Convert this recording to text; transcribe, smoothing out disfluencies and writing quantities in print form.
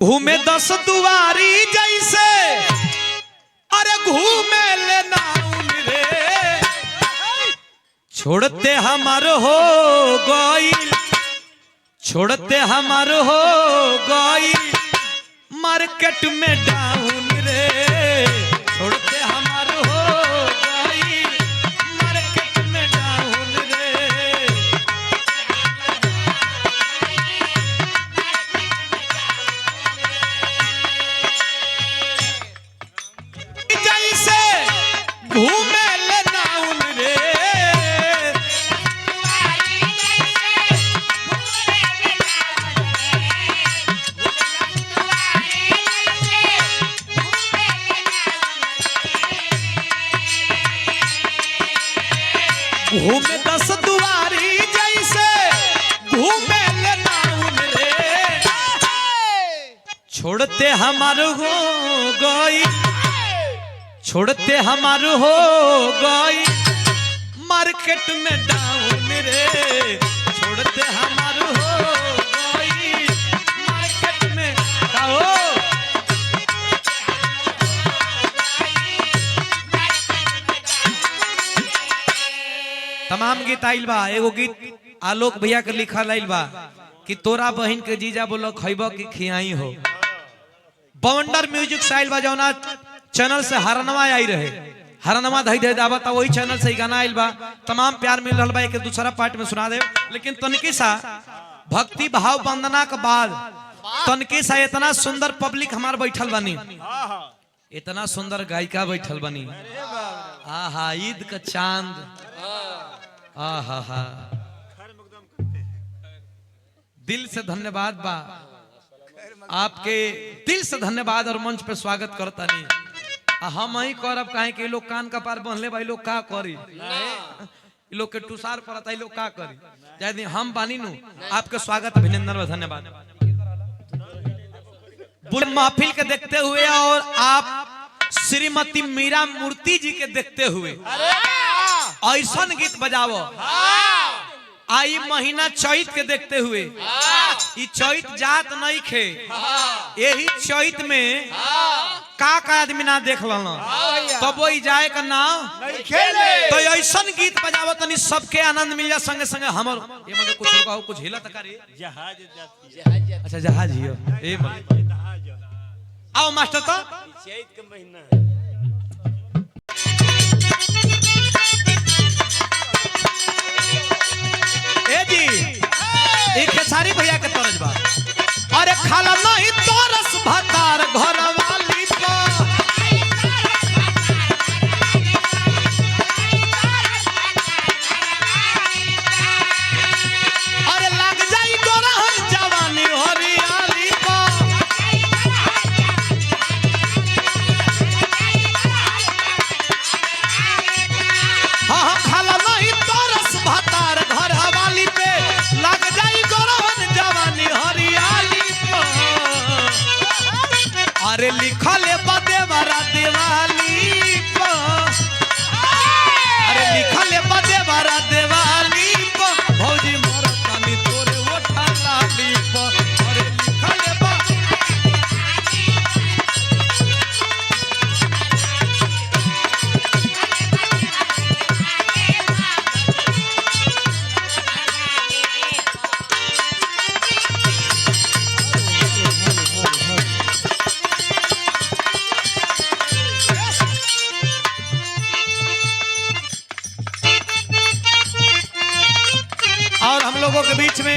घूमे 10 दुआरी जैसे अरे घूमे लेना रे छोड़ते हमार हो गई छोड़ते हमार हो गई मार्केट में डाउन रे छोड़ते हमार हो गई मार्केट में डाउन रे जैसे घूमे ले डाउन रे घूमे 10 दुआरी जैसे घूमे ले डाउन रे छोड़ते हमार हो गई छोड़ते हमार हो गई मार्केट में डाउन रे छोड़ते हमार हो गई मार्केट में आओ तमाम गीत आइल बा एगो गीत आलोक भैया के लिखल आइल बा कि तोरा बहन के जीजा बोलो खइबो कि खियाई हो बवंडर म्यूजिक से आइल बा जौना चैनल से हरनवा आई रहे हरनवा धई दे दावत वही चैनल से गाना आइल बा तमाम प्यार मिल रहल बा एक दूसरा पार्ट में सुना दे लेकिन तनकी सा भक्ति भाव वंदना के बाद तनकी सा इतना सुंदर पब्लिक हमार बैठल बनी इतना सुंदर गायिका बैठल बनी आहा ईद का चांद आहा हा दिल से धन्यवाद बा आपके दिल से धन्यवाद और मंच पे स्वागत करता नहीं हम ही करब काहे कि लोग कान का पार बंधले भाई लोग का करी लोग के टुसार पड़ता लोग का करी यदि हम बानी नु आपके स्वागत अभिनंदन और धन्यवाद बुरे महफिल के देखते हुए और आप श्रीमती मीरा मूर्ति जी के देखते हुए ऐसा गीत बजाओ आई महीना चैत के देखते हुए ई चैत जात नहीं खे यही चैत में का आदमी ना देख लो तब वो जाए का नाम तो ऐसा गीत बजावो तनी सबके आनंद मिल जा संगे संगे हमर ये मतलब कुछ कहो कुछ हिला तकारी जहाज अच्छा जहाज हियो ए आओ मास्टर तो चैत के महीना ए जी एक खेसारी भैया के तरज बा अरे खाला नहीं तोरस भतार घर वाली को अरे लग जाई गोरहन जवानी हरियाली को हाँ खाला नहीं तोरस भतार घर वाली पे लग जाई गोरहन जवानी हरियाली को अरे लिखल बदे बरा दिवाली को अरे लिखल बदे बरा दिवाली को भौजी मोर तनी तोरे ओठा लाली को अरे लिखल बा और हम लोगों के बीच में